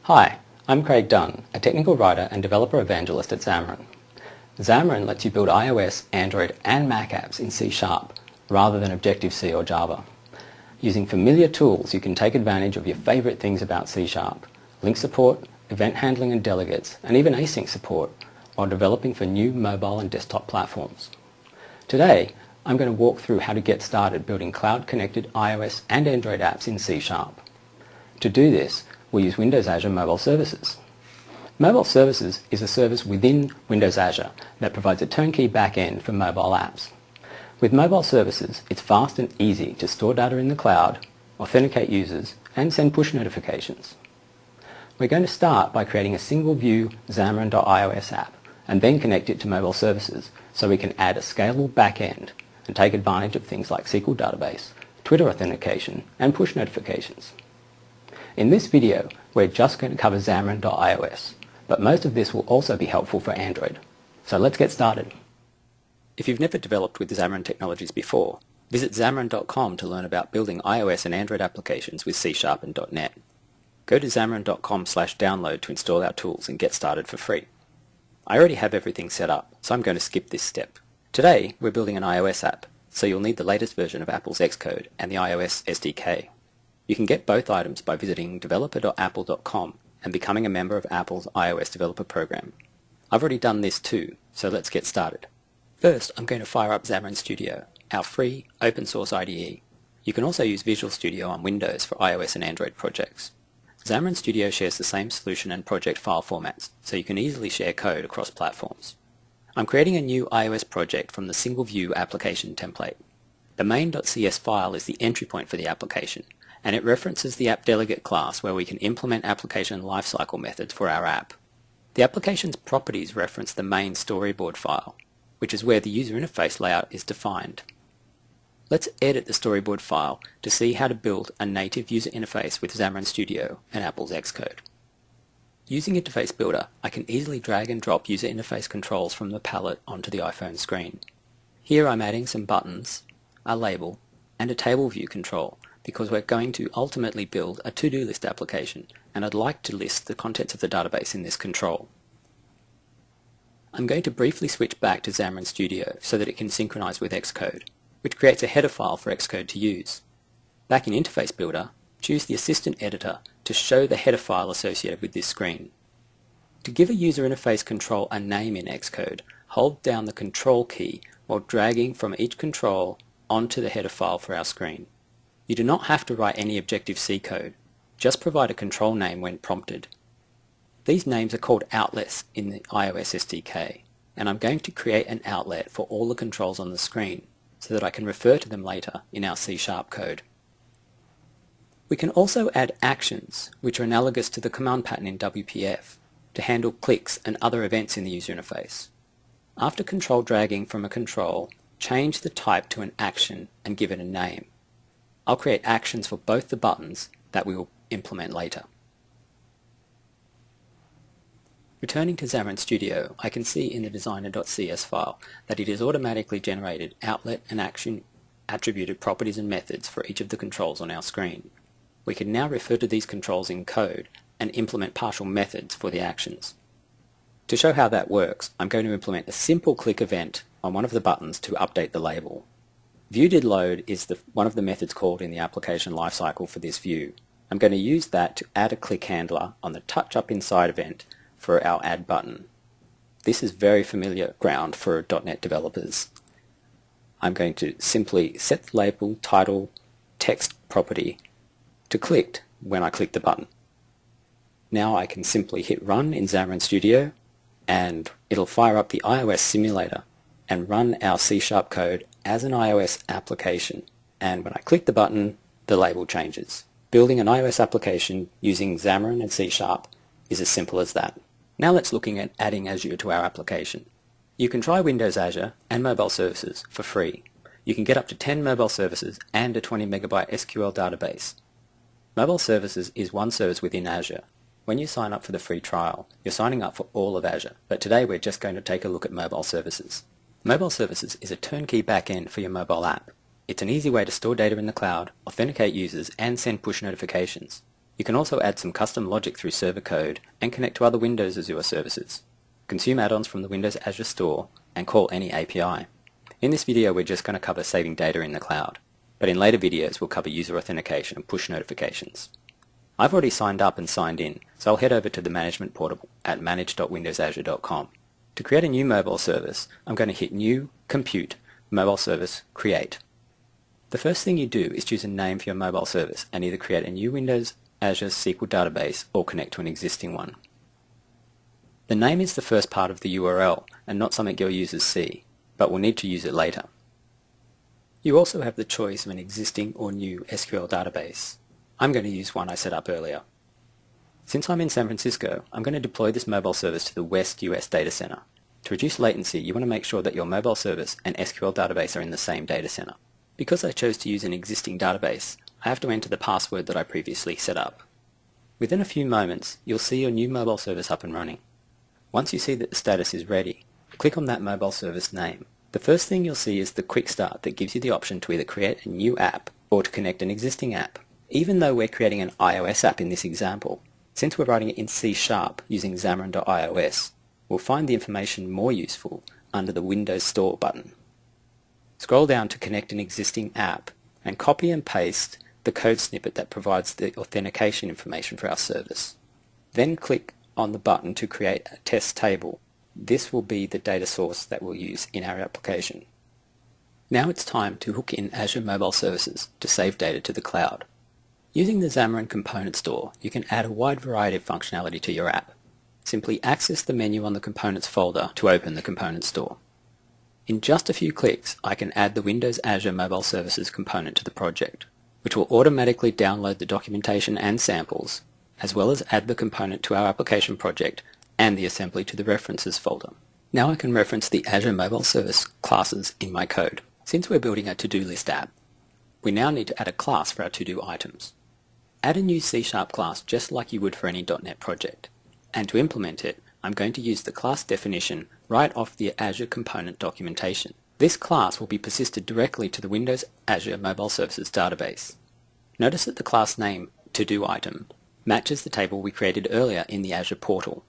Hi, I'm Craig Dunn, a technical writer and developer evangelist at Xamarin. Xamarin lets you build iOS, Android and Mac apps in C# rather than Objective-C or Java. Using familiar tools, you can take advantage of your favourite things about C#, link support, event handling and delegates, and even async support, while developing for new mobile and desktop platforms. Today, I'm going to walk through how to get started building cloud-connected iOS and Android apps in C#. To do this, we'll use Windows Azure Mobile Services. Mobile Services is a service within Windows Azure that provides a turnkey backend for mobile apps. With Mobile Services, it's fast and easy to store data in the cloud, authenticate users, and send push notifications. We're going to start by creating a single view Xamarin.iOS app and then connect it to Mobile Services so we can add a scalable backend and take advantage of things like SQL database, Twitter authentication, and push notifications. In this video, we're just going to cover Xamarin.iOS, but most of this will also be helpful for Android. So let's get started. If you've never developed with Xamarin Technologies before, visit xamarin.com to learn about building iOS and Android applications with C# and .NET. Go to xamarin.com/download to install our tools and get started for free. I already have everything set up, so I'm going to skip this step. Today, we're building an iOS app, so you'll need the latest version of Apple's Xcode and the iOS SDK. You can get both items by visiting developer.apple.com and becoming a member of Apple's iOS developer program. I've already done this too, so let's get started. First, I'm going to fire up Xamarin Studio, our free open source IDE. You can also use Visual Studio on Windows for iOS and Android projects. Xamarin Studio shares the same solution and project file formats, so you can easily share code across platforms. I'm creating a new iOS project from the single view application template. The main.cs file is the entry point for the application, and it references the AppDelegate class where we can implement application lifecycle methods for our app. The application's properties reference the main storyboard file, which is where the user interface layout is defined. Let's edit the storyboard file to see how to build a native user interface with Xamarin Studio and Apple's Xcode. Using Interface Builder, I can easily drag and drop user interface controls from the palette onto the iPhone screen. Here I'm adding some buttons, a label, and a table view control because we're going to ultimately build a to-do list application, and I'd like to list the contents of the database in this control. I'm going to briefly switch back to Xamarin Studio so that it can synchronize with Xcode, which creates a header file for Xcode to use. Back in Interface Builder, choose the Assistant Editor to show the header file associated with this screen. To give a user interface control a name in Xcode, hold down the Control key while dragging from each control onto the header file for our screen. You do not have to write any Objective-C code, just provide a control name when prompted. These names are called outlets in the iOS SDK, and I'm going to create an outlet for all the controls on the screen so that I can refer to them later in our C# code. We can also add actions, which are analogous to the command pattern in WPF, to handle clicks and other events in the user interface. After control dragging from a control, change the type to an action and give it a name. I'll create actions for both the buttons that we will implement later. Returning to Xamarin Studio, I can see in the designer.cs file that it has automatically generated outlet and action attributed properties and methods for each of the controls on our screen. We can now refer to these controls in code and implement partial methods for the actions. To show how that works, I'm going to implement a simple click event on one of the buttons to update the label. ViewDidLoad is one of the methods called in the application lifecycle for this view. I'm going to use that to add a click handler on the touch up inside event for our add button. This is very familiar ground for .NET developers. I'm going to simply set the label, title, text property to clicked when I click the button. Now I can simply hit run in Xamarin Studio and it'll fire up the iOS simulator and run our C# code as an iOS application. And when I click the button, the label changes. Building an iOS application using Xamarin and C# is as simple as that. Now let's look at adding Azure to our application. You can try Windows Azure and Mobile Services for free. You can get up to 10 mobile services and a 20 megabyte SQL database. Mobile Services is one service within Azure. When you sign up for the free trial, you're signing up for all of Azure, but today we're just going to take a look at Mobile Services. Mobile Services is a turnkey backend for your mobile app. It's an easy way to store data in the cloud, authenticate users, and send push notifications. You can also add some custom logic through server code and connect to other Windows Azure services, consume add-ons from the Windows Azure Store, and call any API. In this video we're just going to cover saving data in the cloud, but in later videos we'll cover user authentication and push notifications. I've already signed up and signed in, so I'll head over to the management portal at manage.windowsazure.com. To create a new mobile service, I'm going to hit New, Compute, Mobile Service, Create. The first thing you do is choose a name for your mobile service and either create a new Windows Azure SQL database or connect to an existing one. The name is the first part of the URL and not something your users see, but will need to use it later. You also have the choice of an existing or new SQL database. I'm going to use one I set up earlier. Since I'm in San Francisco, I'm going to deploy this mobile service to the West US data center. To reduce latency, you want to make sure that your mobile service and SQL database are in the same data center. Because I chose to use an existing database, I have to enter the password that I previously set up. Within a few moments, you'll see your new mobile service up and running. Once you see that the status is ready, click on that mobile service name. The first thing you'll see is the Quick Start that gives you the option to either create a new app or to connect an existing app. Even though we're creating an iOS app in this example, since we're writing it in C# using Xamarin.ios, we'll find the information more useful under the Windows Store button. Scroll down to connect an existing app and copy and paste the code snippet that provides the authentication information for our service. Then click on the button to create a test table. This will be the data source that we'll use in our application. Now it's time to hook in Azure Mobile Services to save data to the cloud. Using the Xamarin Component Store, you can add a wide variety of functionality to your app. Simply access the menu on the Components folder to open the Component Store. In just a few clicks, I can add the Windows Azure Mobile Services component to the project, which will automatically download the documentation and samples, as well as add the component to our application project and the assembly to the References folder. Now I can reference the Azure Mobile Service classes in my code. Since we're building a to-do list app, we now need to add a class for our to-do items. Add a new C# class just like you would for any .NET project. And to implement it, I'm going to use the class definition right off the Azure component documentation. This class will be persisted directly to the Windows Azure Mobile Services database. Notice that the class name, to-do item, matches the table we created earlier in the Azure portal.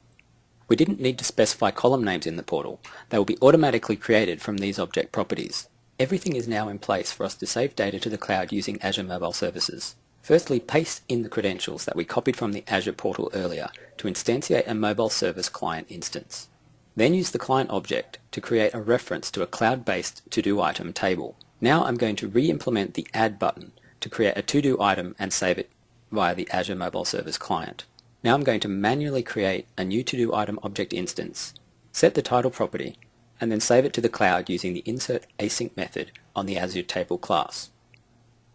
We didn't need to specify column names in the portal. They will be automatically created from these object properties. Everything is now in place for us to save data to the cloud using Azure Mobile Services. Firstly, paste in the credentials that we copied from the Azure portal earlier to instantiate a mobile service client instance. Then use the client object to create a reference to a cloud-based to-do item table. Now I'm going to re-implement the Add button to create a to-do item and save it via the Azure Mobile Service client. Now I'm going to manually create a new to-do item object instance, set the title property, and then save it to the cloud using the insert async method on the Azure table class.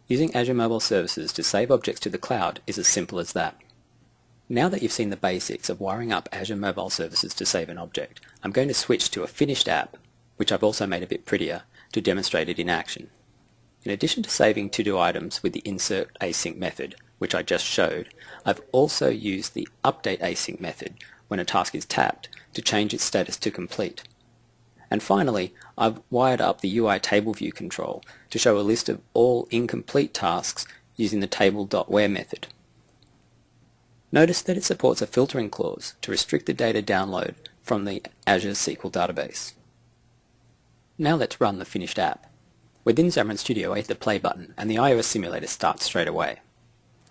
Using Azure Mobile Services to save objects to the cloud is as simple as that. Now that you've seen the basics of wiring up Azure Mobile Services to save an object, I'm going to switch to a finished app, which I've also made a bit prettier, to demonstrate it in action. In addition to saving to-do items with the insert async method, which I just showed, I've also used the update async method when a task is tapped to change its status to complete. And finally, I've wired up the UI table view control to show a list of all incomplete tasks using the table.where method. Notice that it supports a filtering clause to restrict the data download from the Azure SQL database. Now let's run the finished app. Within Xamarin Studio, I hit the play button and the iOS simulator starts straight away.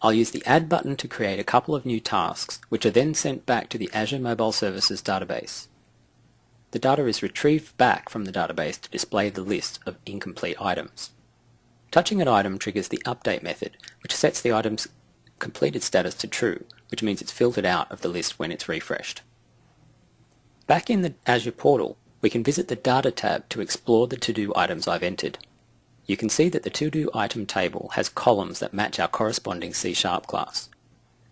I'll use the Add button to create a couple of new tasks, which are then sent back to the Azure Mobile Services database. The data is retrieved back from the database to display the list of incomplete items. Touching an item triggers the update method, which sets the item's completed status to true, which means it's filtered out of the list when it's refreshed. Back in the Azure portal, we can visit the Data tab to explore the to-do items I've entered. You can see that the to-do item table has columns that match our corresponding C# class.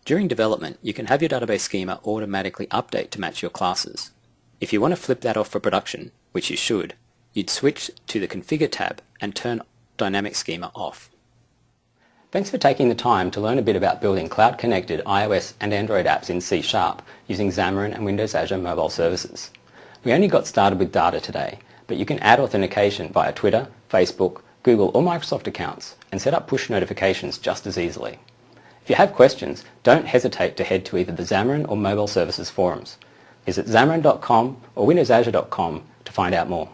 During development, you can have your database schema automatically update to match your classes. If you want to flip that off for production, which you should, you'd switch to the Configure tab and turn Dynamic Schema off. Thanks for taking the time to learn a bit about building cloud-connected iOS and Android apps in C# using Xamarin and Windows Azure Mobile Services. We only got started with data today, but you can add authentication via Twitter, Facebook, Google or Microsoft accounts and set up push notifications just as easily. If you have questions, don't hesitate to head to either the Xamarin or Mobile Services forums. Visit xamarin.com or windowsazure.com to find out more.